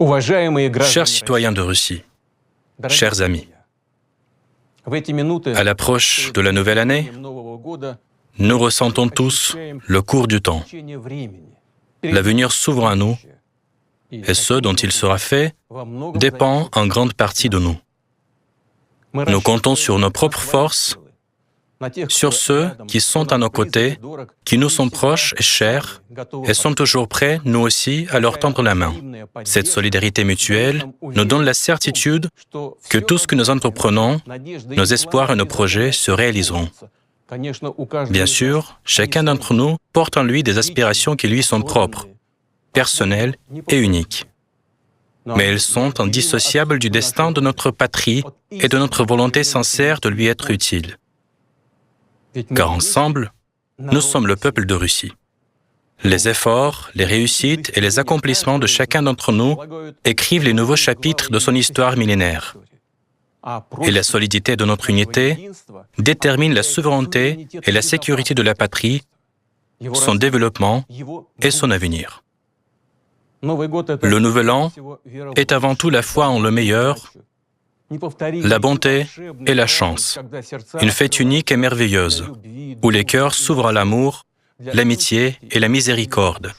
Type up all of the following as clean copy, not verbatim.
Chers citoyens de Russie, chers amis, à l'approche de la nouvelle année, nous ressentons tous le cours du temps. L'avenir s'ouvre à nous, et ce dont il sera fait dépend en grande partie de nous. Nous comptons sur nos propres forces, sur ceux qui sont à nos côtés, qui nous sont proches et chers, et sont toujours prêts, nous aussi, à leur tendre la main. Cette solidarité mutuelle nous donne la certitude que tout ce que nous entreprenons, nos espoirs et nos projets se réaliseront. Bien sûr, chacun d'entre nous porte en lui des aspirations qui lui sont propres, personnelles et uniques. Mais elles sont indissociables du destin de notre patrie et de notre volonté sincère de lui être utile. Car ensemble, nous sommes le peuple de Russie. Les efforts, les réussites et les accomplissements de chacun d'entre nous écrivent les nouveaux chapitres de son histoire millénaire. Et la solidité de notre unité détermine la souveraineté et la sécurité de la patrie, son développement et son avenir. Le Nouvel An est avant tout la foi en le meilleur, la bonté et la chance, une fête unique et merveilleuse, où les cœurs s'ouvrent à l'amour, l'amitié et la miséricorde,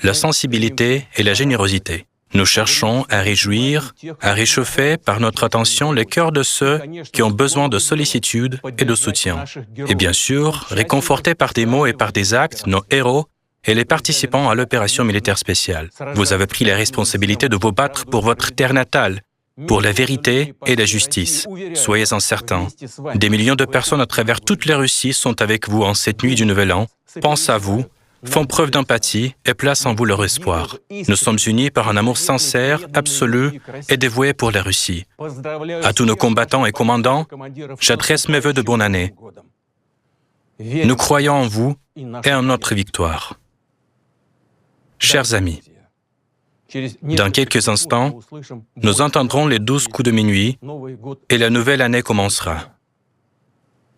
la sensibilité et la générosité. Nous cherchons à réjouir, à réchauffer par notre attention les cœurs de ceux qui ont besoin de sollicitude et de soutien. Et bien sûr, réconforter par des mots et par des actes nos héros et les participants à l'opération militaire spéciale. Vous avez pris la responsabilité de vous battre pour votre terre natale, pour la vérité et la justice. Soyez-en certains. Des millions de personnes à travers toute la Russie sont avec vous en cette nuit du Nouvel An, pensent à vous, font preuve d'empathie et placent en vous leur espoir. Nous sommes unis par un amour sincère, absolu et dévoué pour la Russie. À tous nos combattants et commandants, j'adresse mes vœux de bonne année. Nous croyons en vous et en notre victoire. Chers amis, dans quelques instants, nous entendrons les 12 coups de minuit et la nouvelle année commencera.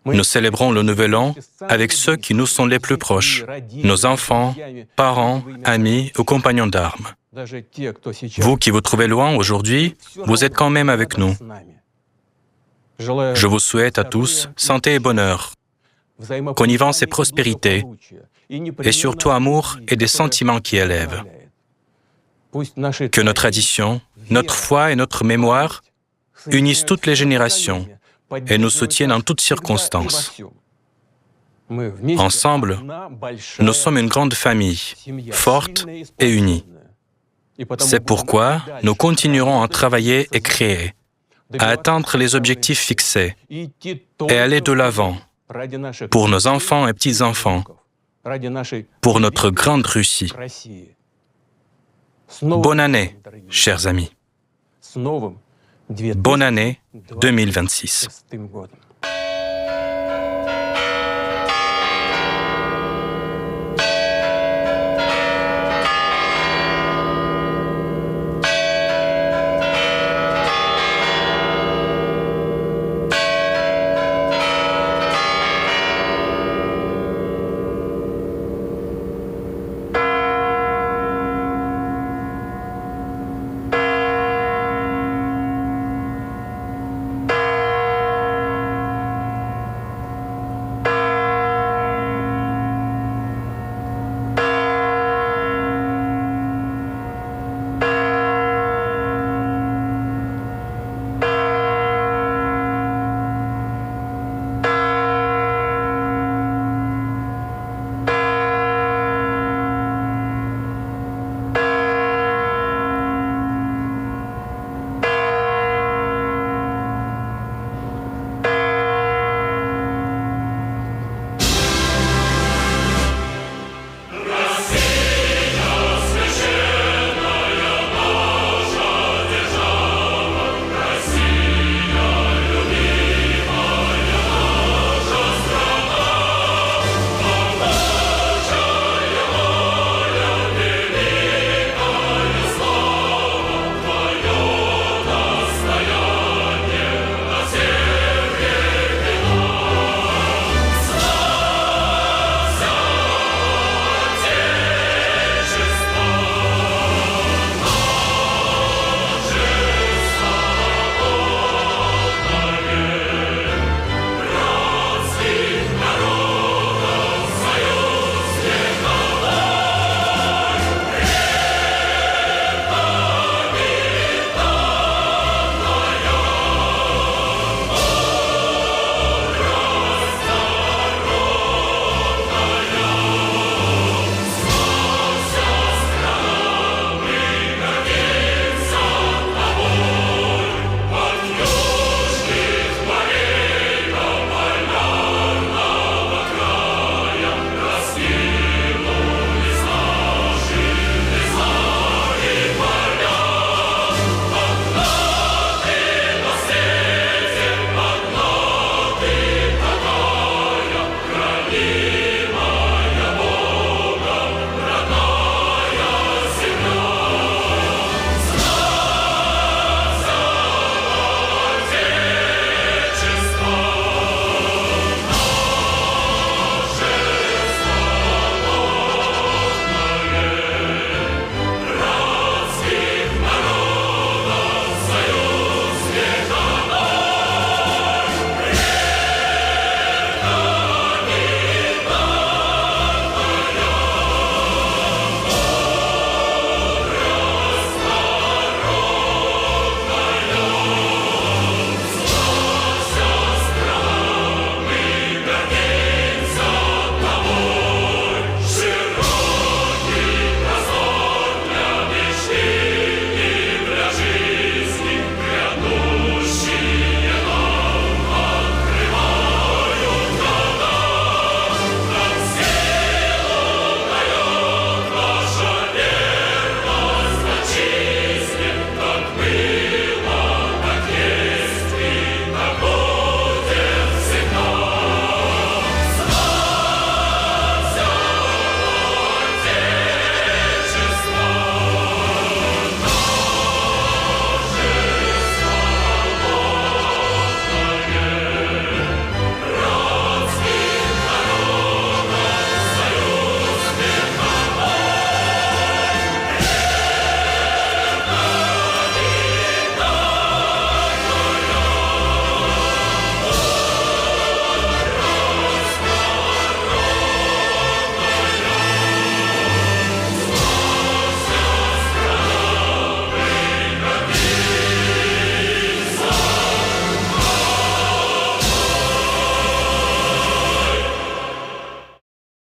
Nous célébrons le Nouvel An avec ceux qui nous sont les plus proches, nos enfants, parents, amis ou compagnons d'armes. Vous qui vous trouvez loin aujourd'hui, vous êtes quand même avec nous. Je vous souhaite à tous santé et bonheur, connivence et prospérité, et surtout amour et des sentiments qui élèvent. Que nos traditions, notre foi et notre mémoire unissent toutes les générations et nous soutiennent en toutes circonstances. Ensemble, nous sommes une grande famille, forte et unie. C'est pourquoi nous continuerons à travailler et créer, à atteindre les objectifs fixés et aller de l'avant pour nos enfants et petits-enfants, pour notre grande Russie. Bonne année, chers amis. Bonne année 2026.